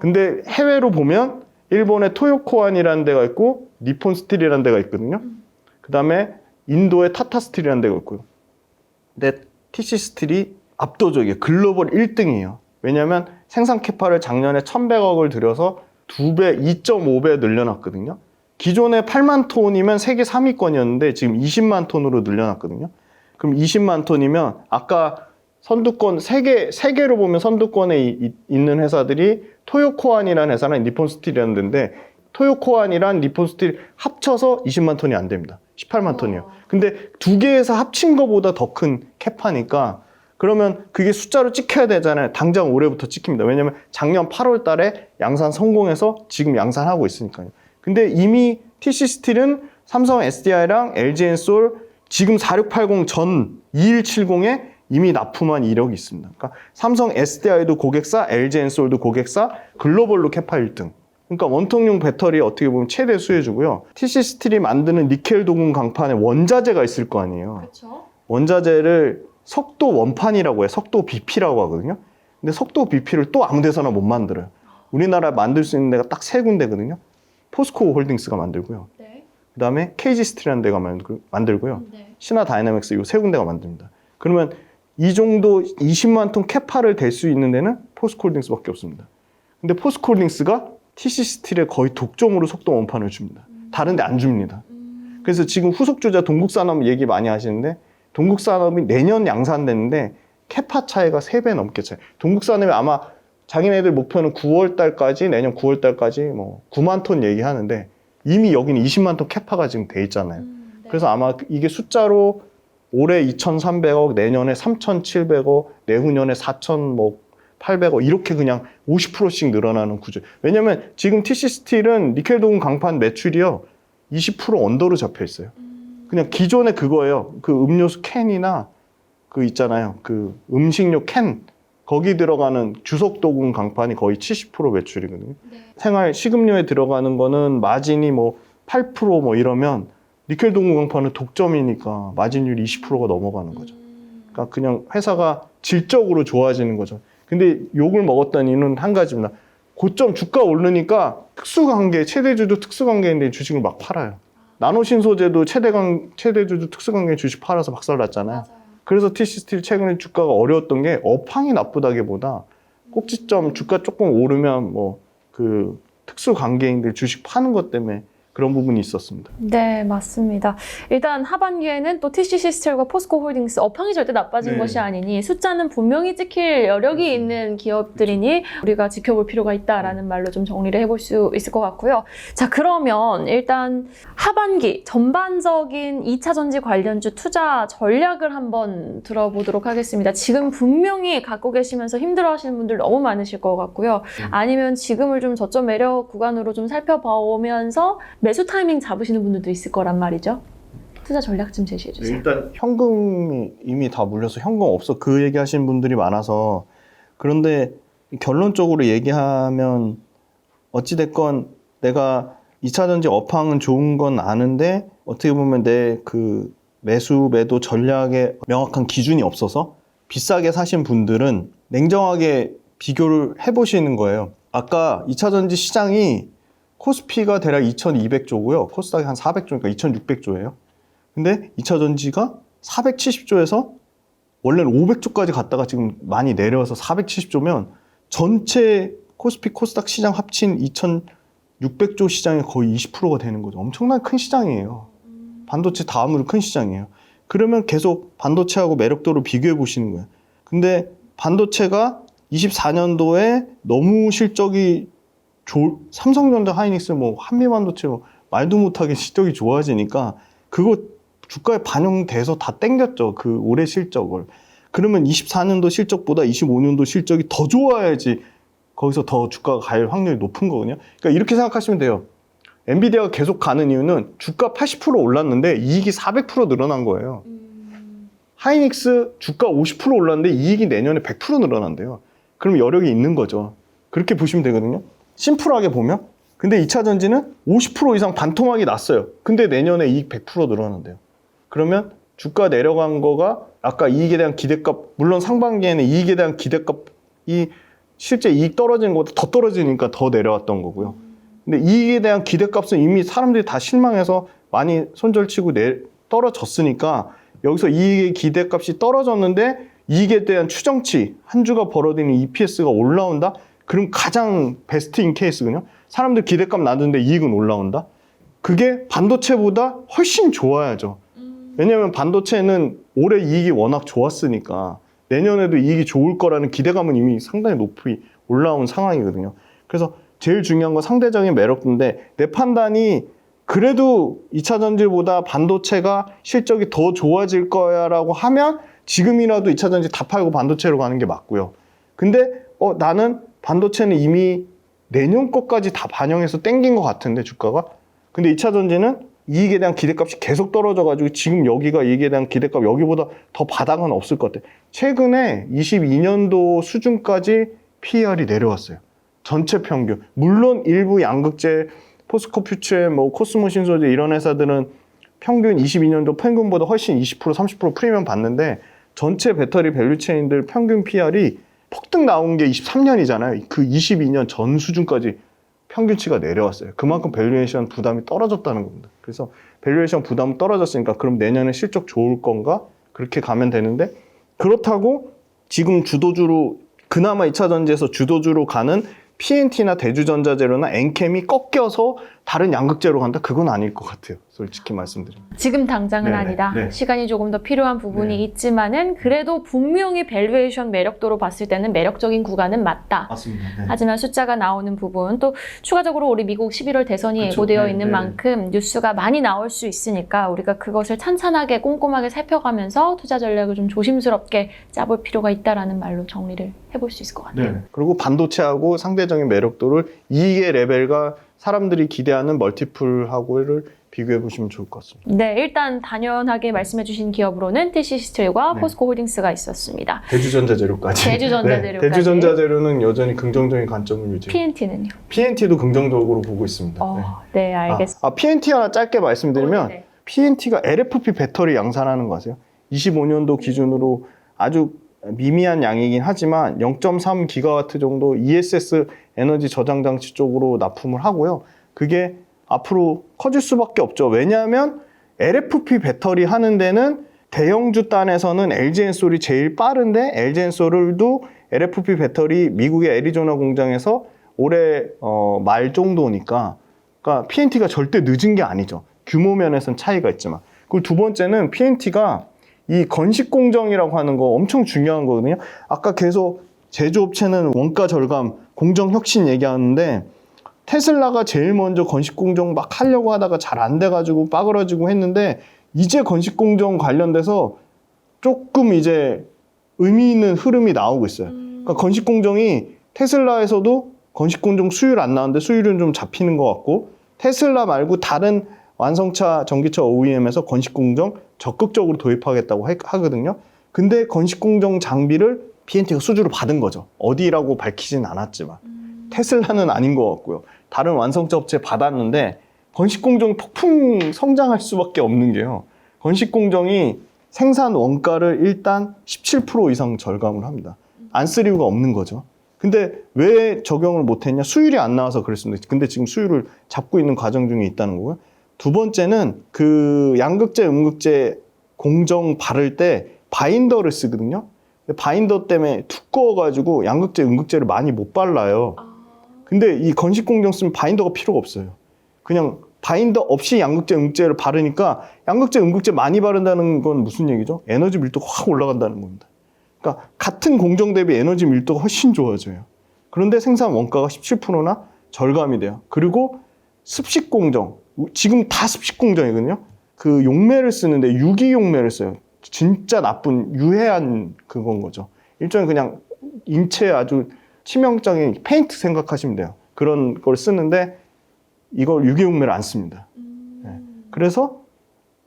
근데 해외로 보면 일본의 토요코안이라는 데가 있고 니폰 스틸이라는 데가 있거든요. 그 다음에 인도의 타타 스틸이라는 데가 있고요. 근데 TC스틸이 압도적이에요. 글로벌 1등이에요. 왜냐하면 생산 캐파를 작년에 1,100억을 들여서 2배, 2.5배 늘려놨거든요. 기존에 8만 톤이면 세계 3위권이었는데 지금 20만 톤으로 늘려놨거든요. 그럼 20만 톤이면 아까 선두권, 세계로 보면 선두권에 있는 회사들이 토요코안이라는 회사는 니폰 스틸이라는 데인데 토요코안이랑 니폰 스틸 합쳐서 20만 톤이 안 됩니다. 18만 톤이에요. 근데 두 개에서 합친 것보다 더 큰 캐파니까 그러면 그게 숫자로 찍혀야 되잖아요. 당장 올해부터 찍힙니다. 왜냐면 작년 8월 달에 양산 성공해서 지금 양산하고 있으니까요. 근데 이미 TC 스틸은 삼성 SDI랑 LG 엔솔 지금 4680 전 2170에 이미 납품한 이력이 있습니다. 그러니까 삼성 SDI도 고객사, LG 엔솔도 고객사, 글로벌로 캐파 1등. 그러니까 원통용 배터리 어떻게 보면 최대 수혜주고요. TC 스틸이 만드는 니켈 도금 강판에 원자재가 있을 거 아니에요. 그렇죠. 원자재를 석도 원판이라고 해요. 석도 BP라고 하거든요. 근데 석도 BP를 또 아무 데서나 못 만들어요. 우리나라에 만들 수 있는 데가 딱 세 군데거든요. 포스코 홀딩스가 만들고요. 네. 그 다음에 KG 스틸이라는 데가 만들고요. 네. 신화 다이나믹스 이 세 군데가 만듭니다. 그러면 이 정도 20만 톤 캐파를 댈 수 있는 데는 포스코 홀딩스밖에 없습니다. 근데 포스코 홀딩스가 TC 스틸에 거의 독점으로 속도 원판을 줍니다. 다른 데 안 줍니다. 그래서 지금 후속주자 동국산업 얘기 많이 하시는데 동국산업이 내년 양산되는데 캐파 차이가 3배 넘게 차요. 동국산업이 아마 자기네들 목표는 9월 달까지 내년 9월 달까지 뭐 9만 톤 얘기하는데 이미 여기는 20만 톤 캐파가 지금 돼 있잖아요. 네. 그래서 아마 이게 숫자로 올해 2,300억, 내년에 3,700억, 내후년에 4,800억 이렇게 그냥 50%씩 늘어나는 구조. 왜냐면 지금 TC 스틸은 니켈 도금 강판 매출이요 20% 언더로 잡혀 있어요. 그냥 기존에 그거예요. 그 음료수 캔이나 그 있잖아요. 그 음식료 캔 거기 들어가는 주석 도금 강판이 거의 70% 매출이거든요. 네. 생활 식음료에 들어가는 거는 마진이 뭐 8% 이러면 니켈 도금 강판은 독점이니까 마진율이 20%가 넘어가는 거죠. 그러니까 그냥 회사가 질적으로 좋아지는 거죠. 근데 욕을 먹었던 이유는 한 가지입니다. 고점 주가 오르니까 특수관계, 최대주주 특수관계인데 주식을 막 팔아요. 나노신소재도 최대주주 특수관계 주식 팔아서 박살났잖아요. 맞아요. 그래서 TC 스틸 최근에 주가가 어려웠던 게 업황이 나쁘다기보다 꼭지점 주가 조금 오르면 뭐 그 특수관계인들 주식 파는 것 때문에 그런 부분이 있었습니다. 네, 맞습니다. 일단 하반기에는 또 TC 스틸과 포스코 홀딩스 업황이 절대 나빠진 네. 것이 아니니 숫자는 분명히 찍힐 여력이 있는 기업들이니 우리가 지켜볼 필요가 있다라는 말로 좀 정리를 해볼 수 있을 것 같고요. 자, 그러면 일단 하반기 전반적인 2차 전지 관련주 투자 전략을 한번 들어보도록 하겠습니다. 지금 분명히 갖고 계시면서 힘들어하시는 분들 너무 많으실 것 같고요. 아니면 지금을 좀 저점 매력 구간으로 좀 살펴보면서 매수 타이밍 잡으시는 분들도 있을 거란 말이죠. 투자 전략 좀 제시해 주세요. 일단 현금이 이미 다 물려서 현금 없어 그 얘기 하시는 분들이 많아서 그런데 결론적으로 얘기하면 어찌됐건 내가 2차 전지 업황은 좋은 건 아는데 어떻게 보면 내 그 매수 매도 전략에 명확한 기준이 없어서 비싸게 사신 분들은 냉정하게 비교를 해보시는 거예요. 아까 2차 전지 시장이 코스피가 대략 2200조고요. 코스닥이 한 400조니까 2600조예요. 근데 2차 전지가 470조에서 원래는 500조까지 갔다가 지금 많이 내려와서 470조면 전체 코스피 코스닥 시장 합친 2,600조 시장의 거의 20%가 되는 거죠. 엄청나게 큰 시장이에요. 반도체 다음으로 큰 시장이에요. 그러면 계속 반도체하고 매력도를 비교해 보시는 거예요. 근데 반도체가 24년도에 너무 실적이 삼성전자, 하이닉스, 뭐 한미반도체 뭐 말도 못하게 실적이 좋아지니까 그거 주가에 반영돼서 다 땡겼죠. 그 올해 실적을. 그러면 24년도 실적보다 25년도 실적이 더 좋아야지 거기서 더 주가가 갈 확률이 높은 거거든요. 그러니까 이렇게 생각하시면 돼요. 엔비디아가 계속 가는 이유는 주가 80% 올랐는데 이익이 400% 늘어난 거예요. 하이닉스 주가 50% 올랐는데 이익이 내년에 100% 늘어난대요. 그럼 여력이 있는 거죠. 그렇게 보시면 되거든요. 심플하게 보면. 근데 2차전지는 50% 이상 반토막이 났어요. 근데 내년에 이익 100% 늘어난대요. 그러면 주가 내려간 거가 아까 이익에 대한 기대값, 물론 상반기에는 이익에 대한 기대값이 실제 이익 떨어지는 것보다 더 떨어지니까 더 내려왔던 거고요. 근데 이익에 대한 기대값은 이미 사람들이 다 실망해서 많이 손절치고 떨어졌으니까 여기서 이익의 기대값이 떨어졌는데 이익에 대한 추정치, 한 주가 벌어들이는 EPS가 올라온다? 그럼 가장 베스트 인 케이스거든요. 사람들 기대값 낮은데 이익은 올라온다? 그게 반도체보다 훨씬 좋아야죠. 왜냐하면 반도체는 올해 이익이 워낙 좋았으니까 내년에도 이익이 좋을 거라는 기대감은 이미 상당히 높이 올라온 상황이거든요. 그래서 제일 중요한 건 상대적인 매력도인데 내 판단이 그래도 2차전지보다 반도체가 실적이 더 좋아질 거야 라고 하면 지금이라도 2차전지 다 팔고 반도체로 가는 게 맞고요. 근데 나는 반도체는 이미 내년 것까지 다 반영해서 땡긴 것 같은데 주가가. 근데 2차전지는 이익에 대한 기대값이 계속 떨어져가지고 지금 여기가 이익에 대한 기대값 여기보다 더 바닥은 없을 것 같아요. 최근에 22년도 수준까지 PER이 내려왔어요. 전체 평균. 물론 일부 양극재, 포스코 퓨처, 뭐 코스모 신소재 이런 회사들은 평균 22년도 평균보다 훨씬 20%, 30% 프리미엄 받는데 전체 배터리 밸류체인들 평균 PER이 폭등 나온 게 23년이잖아요. 그 22년 전 수준까지 평균치가 내려왔어요. 그만큼 밸류에이션 부담이 떨어졌다는 겁니다. 그래서 밸류에이션 부담 떨어졌으니까 그럼 내년에 실적 좋을 건가? 그렇게 가면 되는데 그렇다고 지금 주도주로 그나마 2차전지에서 주도주로 가는 PNT나 대주전자재료나 엔캠이 꺾여서 다른 양극재로 간다? 그건 아닐 것 같아요. 솔직히 말씀드리면. 지금 당장은 네네, 아니다. 네. 시간이 조금 더 필요한 부분이 네. 있지만은 그래도 분명히 밸류에이션 매력도로 봤을 때는 매력적인 구간은 맞다. 맞습니다. 네. 하지만 숫자가 나오는 부분 또 추가적으로 우리 미국 11월 대선이 그쵸. 예고되어 네, 있는 네. 만큼 뉴스가 많이 나올 수 있으니까 우리가 그것을 찬찬하게 꼼꼼하게 살펴가면서 투자 전략을 좀 조심스럽게 짜볼 필요가 있다라는 말로 정리를 해볼 수 있을 것 같아요. 네. 그리고 반도체하고 상대적인 매력도를 이익의 레벨과 사람들이 기대하는 멀티플하고를 비교해 보시면 좋을 것 같습니다. 네, 일단 단연하게 말씀해 주신 기업으로는 TC스틸과 네. 포스코홀딩스가 있었습니다. 대주전자재료까지. 대주전자재료까지. 네. 대주전자재료는 여전히 긍정적인 관점을 유지해요. PNT는요? PNT도 긍정적으로 보고 있습니다. 네, 알겠습니다. PNT 하나 짧게 말씀드리면 네. PNT가 LFP 배터리 양산하는 거 아세요? 25년도 기준으로 아주 미미한 양이긴 하지만 0.3기가와트 정도 ESS 에너지 저장 장치 쪽으로 납품을 하고요. 그게 앞으로 커질 수밖에 없죠. 왜냐하면 LFP 배터리 하는 데는 대형주 단에서는 LG엔솔이 제일 빠른데 LG엔솔도 LFP 배터리 미국의 애리조나 공장에서 올해 말 정도니까 그러니까 PNT가 절대 늦은 게 아니죠. 규모 면에서는 차이가 있지만. 그리고 두 번째는 PNT가 이 건식 공정이라고 하는 거 엄청 중요한 거거든요. 아까 계속 제조업체는 원가 절감, 공정 혁신 얘기하는데 테슬라가 제일 먼저 건식 공정 막 하려고 하다가 잘 안 돼가지고 빠그러지고 했는데 이제 건식 공정 관련돼서 조금 이제 의미 있는 흐름이 나오고 있어요. 그러니까 건식 공정이 테슬라에서도 건식 공정 수율 안 나오는데 수율은 좀 잡히는 것 같고 테슬라 말고 다른 완성차 전기차 OEM에서 건식 공정 적극적으로 도입하겠다고 하거든요. 근데 건식 공정 장비를 PNT가 수주로 받은 거죠. 어디라고 밝히진 않았지만. 테슬라는 아닌 것 같고요. 다른 완성차 업체 받았는데 건식 공정이 폭풍 성장할 수밖에 없는 게요. 건식 공정이 생산 원가를 일단 17% 이상 절감을 합니다. 안 쓸 이유가 없는 거죠. 근데 왜 적용을 못했냐? 수율이 안 나와서 그랬습니다. 근데 지금 수율을 잡고 있는 과정 중에 있다는 거고요. 두 번째는 그 양극재, 음극재 공정 바를 때 바인더를 쓰거든요. 바인더 때문에 두꺼워가지고 양극재, 음극재를 많이 못 발라요. 근데 이 건식공정 쓰면 바인더가 필요가 없어요. 그냥 바인더 없이 양극재, 음극재를 바르니까 양극재, 음극재 많이 바른다는 건 무슨 얘기죠? 에너지 밀도가 확 올라간다는 겁니다. 그러니까 같은 공정 대비 에너지 밀도가 훨씬 좋아져요. 그런데 생산 원가가 17%나 절감이 돼요. 그리고 습식 공정, 지금 다 습식 공정이거든요. 그 용매를 쓰는데 유기 용매를 써요. 진짜 나쁜 유해한 그건 거죠. 일종의 그냥 인체에 아주 치명적인 페인트 생각하시면 돼요. 그런 걸 쓰는데 이걸 유기 용매를 안 씁니다. 네. 그래서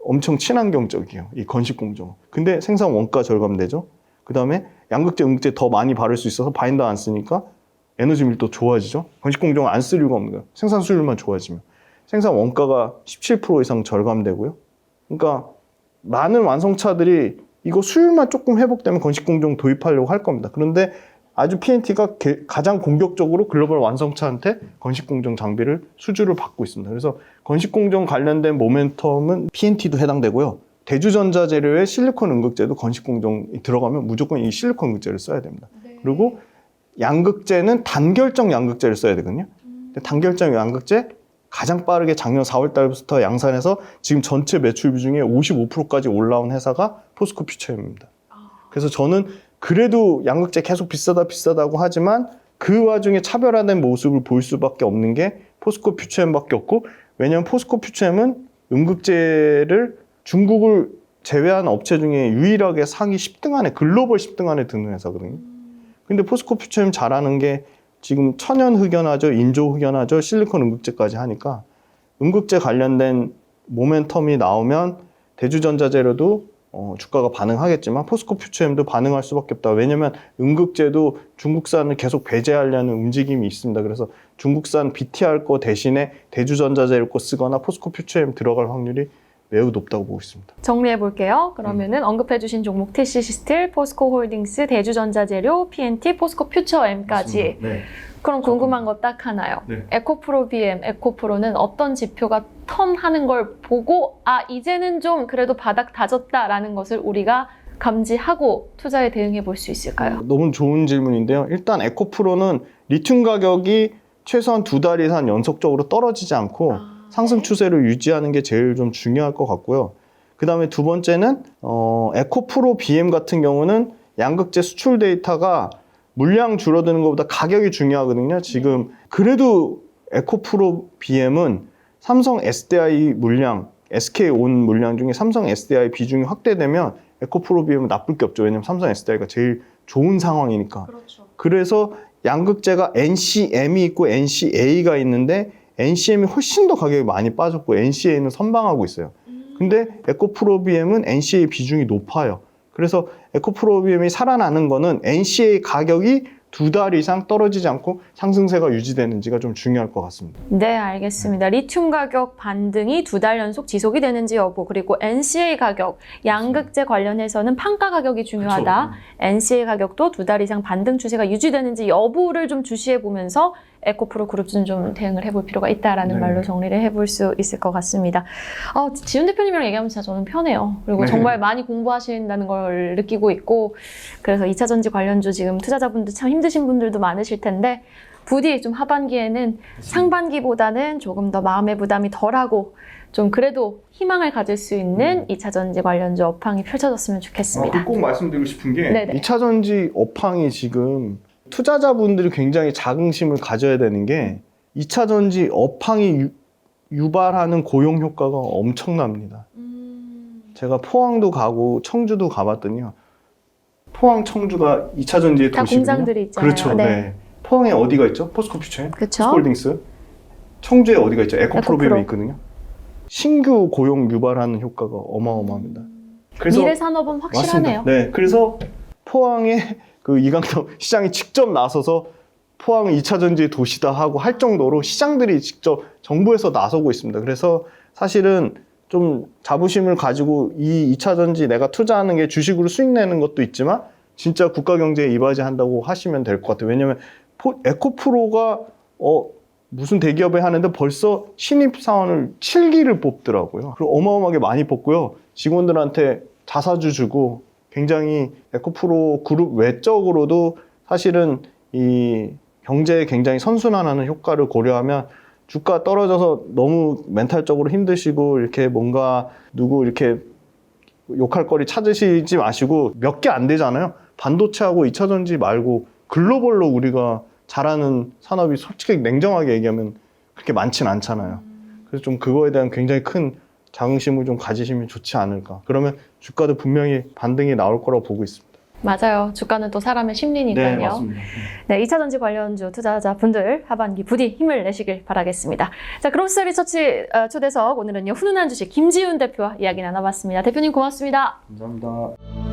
엄청 친환경적이에요. 이 건식 공정. 근데 생산 원가 절감되죠. 그 다음에 양극재, 음극재 더 많이 바를 수 있어서 바인더 안 쓰니까 에너지 밀도 좋아지죠. 건식 공정을 안 쓸 이유가 없는 거예요. 생산 수율만 좋아지면. 생산 원가가 17% 이상 절감되고요. 그러니까 많은 완성차들이 이거 수율만 조금 회복되면 건식 공정 도입하려고 할 겁니다. 그런데 아주 PNT가 가장 공격적으로 글로벌 완성차한테 건식 공정 장비를 수주를 받고 있습니다. 그래서 건식 공정 관련된 모멘텀은 PNT도 해당되고요. 대주전자 재료의 실리콘 음극재도 건식 공정이 들어가면 무조건 이 실리콘 음극재를 써야 됩니다. 네. 그리고 양극재는 단결정 양극재를 써야 되거든요. 근데 단결정 양극재 가장 빠르게 작년 4월 달부터 양산해서 지금 전체 매출 비중의 55%까지 올라온 회사가 포스코 퓨처엠입니다. 그래서 저는 그래도 양극재 계속 비싸다고 하지만 그 와중에 차별화된 모습을 보일 수밖에 없는 게 포스코 퓨처엠밖에 없고, 왜냐하면 포스코 퓨처엠은 음극재를 중국을 제외한 업체 중에 유일하게 상위 10등 안에, 글로벌 10등 안에 드는 회사거든요. 근데 포스코 퓨처엠 잘하는 게 지금 천연 흑연하죠, 인조 흑연하죠, 실리콘 음극재까지 하니까 음극재 관련된 모멘텀이 나오면 대주전자 재료도 주가가 반응하겠지만 포스코 퓨처엠도 반응할 수밖에 없다. 왜냐면 음극재도 중국산을 계속 배제하려는 움직임이 있습니다. 그래서 중국산 BTR 거 대신에 대주전자 재료 거 쓰거나 포스코 퓨처엠 들어갈 확률이 매우 높다고 보고 있습니다. 정리해 볼게요. 그러면은 언급해주신 종목 TCC 스틸, 포스코 홀딩스, 대주전자재료, PNT, 포스코 퓨처엠까지. 네. 그럼 궁금한 거 딱 하나요. 네. 에코프로 BM, 에코프로는 어떤 지표가 턴하는 걸 보고 이제는 좀 그래도 바닥 다졌다라는 것을 우리가 감지하고 투자에 대응해 볼 수 있을까요? 너무 좋은 질문인데요. 일단 에코프로는 리튬 가격이 최소한 2달 이상 연속적으로 떨어지지 않고 상승 추세를 유지하는 게 제일 좀 중요할 것 같고요. 그 다음에 두 번째는 에코프로 BM 같은 경우는 양극재 수출 데이터가 물량 줄어드는 것보다 가격이 중요하거든요. 지금 그래도 에코프로 BM은 삼성 SDI 물량, SK온 물량 중에 삼성 SDI 비중이 확대되면 에코프로 BM은 나쁠 게 없죠. 왜냐면 삼성 SDI가 제일 좋은 상황이니까. 그렇죠. 그래서 양극재가 NCM이 있고 NCA가 있는데 NCM이 훨씬 더 가격이 많이 빠졌고 NCA는 선방하고 있어요. 근데 에코프로 BM은 NCA 비중이 높아요. 그래서 에코프로 BM이 살아나는 거는 NCA 가격이 2달 이상 떨어지지 않고 상승세가 유지되는지가 좀 중요할 것 같습니다. 네, 알겠습니다. 리튬 가격 반등이 2달 연속 지속이 되는지 여부, 그리고 NCA 가격, 양극재 관련해서는 판가 가격이 중요하다. 그쵸. NCA 가격도 2달 이상 반등 추세가 유지되는지 여부를 좀 주시해 보면서 에코프로 그룹은 좀 대응을 해볼 필요가 있다라는 네. 말로 정리를 해볼 수 있을 것 같습니다. 지훈 대표님이랑 얘기하면 진짜 저는 편해요. 그리고 네. 정말 많이 공부하신다는 걸 느끼고 있고, 그래서 2차전지 관련주 지금 투자자분들 참 힘드신 분들도 많으실 텐데 부디 좀 하반기에는 상반기보다는 조금 더 마음의 부담이 덜하고 좀 그래도 희망을 가질 수 있는 2차전지 관련주 업황이 펼쳐졌으면 좋겠습니다. 꼭 말씀드리고 싶은 게 네네. 2차전지 업황이 지금 투자자분들이 굉장히 자긍심을 가져야 되는 게 2차전지 업황이 유발하는 고용 효과가 엄청납니다. 제가 포항도 가고 청주도 가봤더니요. 포항, 청주가 2차전지의 다 도시거든요. 공장들이 있잖아요. 그렇죠. 네. 네. 포항에 어디가 있죠? 포스코 퓨처엠, 그쵸. 포스코홀딩스. 청주에 어디가 있죠? 에코프로 BM이 에코프로. 있거든요. 신규 고용 유발하는 효과가 어마어마합니다. 그래서 미래 산업은 확실하네요. 맞습니다. 네, 그래서 포항에 그 이강덕 시장이 직접 나서서 포항은 2차전지의 도시다 하고 할 정도로 시장들이 직접 정부에서 나서고 있습니다. 그래서 사실은 좀 자부심을 가지고 이 2차전지 내가 투자하는 게 주식으로 수익 내는 것도 있지만 진짜 국가 경제에 이바지한다고 하시면 될 것 같아요. 왜냐하면 에코프로가 무슨 대기업에 하는데 벌써 신입 사원을 7기를 뽑더라고요. 그리고 어마어마하게 많이 뽑고요. 직원들한테 자사주 주고 굉장히 에코프로 그룹 외적으로도 사실은 이 경제에 굉장히 선순환하는 효과를 고려하면 주가 떨어져서 너무 멘탈적으로 힘드시고 이렇게 뭔가 누구 이렇게 욕할 거리 찾으시지 마시고 몇 개 안 되잖아요. 반도체하고 2차전지 말고 글로벌로 우리가 잘하는 산업이 솔직히 냉정하게 얘기하면 그렇게 많진 않잖아요. 그래서 좀 그거에 대한 굉장히 큰 자긍심을 좀 가지시면 좋지 않을까. 그러면 주가도 분명히 반등이 나올 거라고 보고 있습니다. 맞아요. 주가는 또 사람의 심리니까요. 네, 맞습니다. 네, 2차전지 관련주 투자자분들 하반기 부디 힘을 내시길 바라겠습니다. 자, 그로스 리서치 초대석 오늘은요 훈훈한 주식 김지훈 대표와 이야기 나눠봤습니다. 대표님 고맙습니다. 감사합니다.